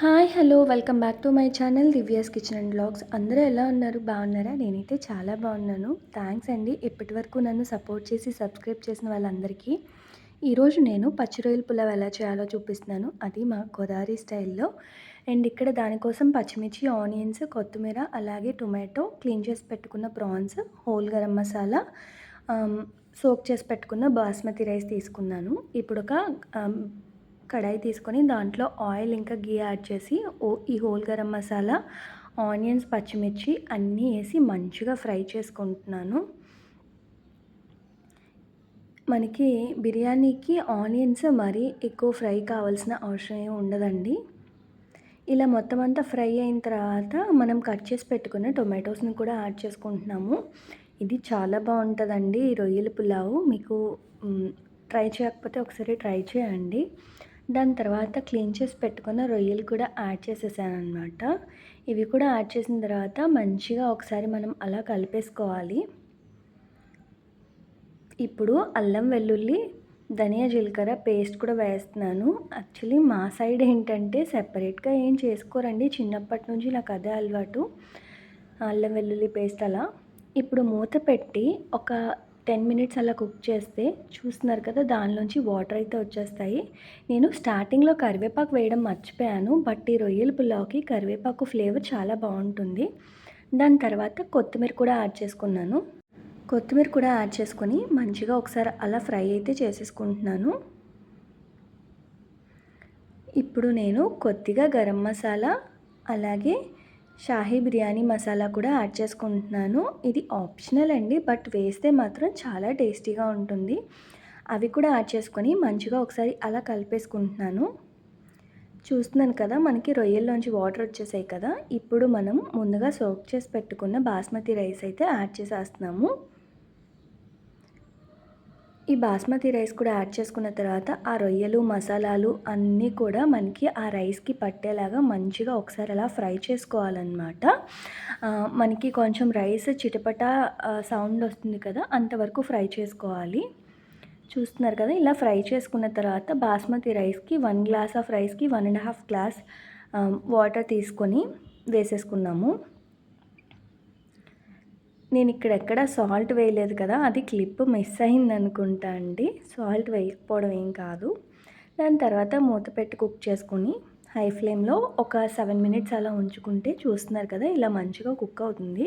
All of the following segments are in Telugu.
Hi hello welcome back to my channel Divya's kitchen and blogs. అందరూ ఎలా ఉన్నారు? బాగున్నారా? నేనైతే చాలా బాగున్నాను. థ్యాంక్స్ అండి ఇప్పటి వరకు నన్ను సపోర్ట్ చేసి సబ్స్క్రైబ్ చేసిన వాళ్ళందరికీ. ఈరోజు నేను పచ్చి రొయ్యల పులావ్ ఎలా చేయాలో చూపిస్తున్నాను. అది మా గోదావరి స్టైల్లో. అండ్ ఇక్కడ దానికోసం పచ్చిమిర్చి, ఆనియన్స్, కొత్తిమీర, అలాగే టొమాటో, క్లీన్ చేసి పెట్టుకున్న prawns, whole garam masala, soak చేసి పెట్టుకున్న బాస్మతి రైస్ తీసుకున్నాను. ఇప్పుడు ఒక కడాయి తీసుకొని దాంట్లో ఆయిల్ ఇంకా గీ యాడ్ చేసి ఈ హోల్ గరం మసాలా, ఆనియన్స్, పచ్చిమిర్చి అన్నీ వేసి మంచిగా ఫ్రై చేసుకుంటున్నాను. మనకి బిర్యానీకి ఆనియన్స్ మరీ ఎక్కువ ఫ్రై కావాల్సిన అవసరం ఏమి ఉండదండి. ఇలా మొత్తం అంతా ఫ్రై అయిన తర్వాత మనం కట్ చేసి పెట్టుకున్న టొమాటోస్ని కూడా యాడ్ చేసుకుంటున్నాము. ఇది చాలా బాగుంటుందండి ఈ రొయ్యల పులావు. మీకు ట్రై చేయకపోతే ఒకసారి ట్రై చేయండి. దాని తర్వాత క్లీన్ చేసి పెట్టుకున్న రొయ్యలు కూడా యాడ్ చేసేసాను అనమాట. ఇవి కూడా యాడ్ చేసిన తర్వాత మంచిగా ఒకసారి మనం అలా కలిపేసుకోవాలి. ఇప్పుడు అల్లం వెల్లుల్లి, ధనియా జీలకర్ర పేస్ట్ కూడా వేస్తున్నాను. యాక్చువల్లీ మా సైడ్ ఏంటంటే సెపరేట్గా ఏం చేసుకోరండి. చిన్నప్పటి నుంచి నాకు అదే అలవాటు, అల్లం వెల్లుల్లి పేస్ట్ అలా. ఇప్పుడు మూత పెట్టి ఒక 10 మినిట్స్ అలా కుక్ చేస్తే చూస్తున్నారు కదా, దానిలోంచి వాటర్ అయితే వచ్చేస్తాయి. నేను స్టార్టింగ్లో కరివేపాకు వేయడం మర్చిపోయాను, బట్ ఈ రొయ్యల పులావ్కి కరివేపాకు ఫ్లేవర్ చాలా బాగుంటుంది. దాని తర్వాత కొత్తిమీర కూడా యాడ్ చేసుకున్నాను. కొత్తిమీర కూడా యాడ్ చేసుకొని మంచిగా ఒకసారి అలా ఫ్రై అయితే చేసేసుకుంటున్నాను. ఇప్పుడు నేను కొద్దిగా గరం మసాలా, అలాగే షాహీ బిర్యానీ మసాలా కూడా యాడ్ చేసుకుంటున్నాను. ఇది ఆప్షనల్ అండి, బట్ వేస్తే మాత్రం చాలా టేస్టీగా ఉంటుంది. అవి కూడా యాడ్ చేసుకొని మంచిగా ఒకసారి అలా కలిపేసుకుంటున్నాను. చూస్తున్నాను కదా, మనకి రొయ్యల్లోంచి వాటర్ వచ్చేసాయి కదా. ఇప్పుడు మనం ముందుగా సోక్ చేసి పెట్టుకున్న బాస్మతి రైస్ అయితే యాడ్ చేసేస్తున్నాము. ఈ బాస్మతి రైస్ కూడా యాడ్ చేసుకున్న తర్వాత ఆ రొయ్యలు, మసాలాలు అన్నీ కూడా మనకి ఆ రైస్కి పట్టేలాగా మంచిగా ఒకసారి అలా ఫ్రై చేసుకోవాలన్నమాట. మనకి కొంచెం రైస్ చిటపట సౌండ్ వస్తుంది కదా, అంతవరకు ఫ్రై చేసుకోవాలి. చూస్తున్నారు కదా, ఇలా ఫ్రై చేసుకున్న తర్వాత బాస్మతి రైస్కి 1 గ్లాస్ ఆఫ్ రైస్కి 1.5 గ్లాస్ వాటర్ తీసుకొని వేసేసుకున్నాము. నేను ఇక్కడెక్కడ సాల్ట్ వేయలేదు కదా, అది క్లిప్ మిస్ అయింది అనుకుంటా అండి. సాల్ట్ వేయకపోవడం ఏం కాదు. దాని తర్వాత మూత పెట్టి కుక్ చేసుకుని హై ఫ్లేమ్లో ఒక 7 మినిట్స్ అలా ఉంచుకుంటే చూస్తున్నారు కదా, ఇలా మంచిగా కుక్ అవుతుంది.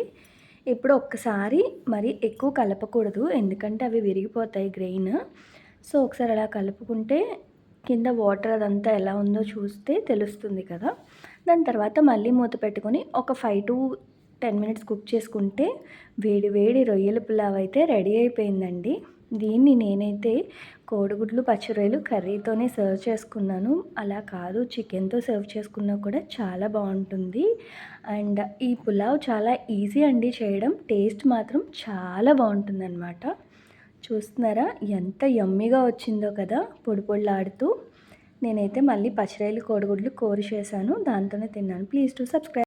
ఇప్పుడు ఒక్కసారి మరి ఎక్కువ కలపకూడదు, ఎందుకంటే అవి విరిగిపోతాయి గ్రెయిన్. సో ఒకసారి అలా కలుపుకుంటే కింద వాటర్ అదంతా ఎలా ఉందో చూస్తే తెలుస్తుంది కదా. దాని తర్వాత మళ్ళీ మూత పెట్టుకొని ఒక 5 to 10 మినిట్స్ కుక్ చేసుకుంటే వేడి వేడి రొయ్యల పులావ్ అయితే రెడీ అయిపోయిందండి. దీన్ని నేనైతే కోడిగుడ్లు, పచ్చి రొయ్యలు కర్రీతోనే సర్వ్ చేసుకున్నాను. అలా కాదు, చికెన్తో సర్వ్ చేసుకున్నా కూడా చాలా బాగుంటుంది. అండ్ ఈ పులావ్ చాలా ఈజీ అండి చేయడం, టేస్ట్ మాత్రం చాలా బాగుంటుందన్నమాట. చూస్తున్నారా ఎంత యమ్మీగా వచ్చిందో కదా, పొడి పొడిలాడుతూ. నేనైతే మళ్ళీ పచ్చి రొయ్యలు, కోడిగుడ్లు కూర చేశాను, దాంతోనే తిన్నాను. Please to subscribe.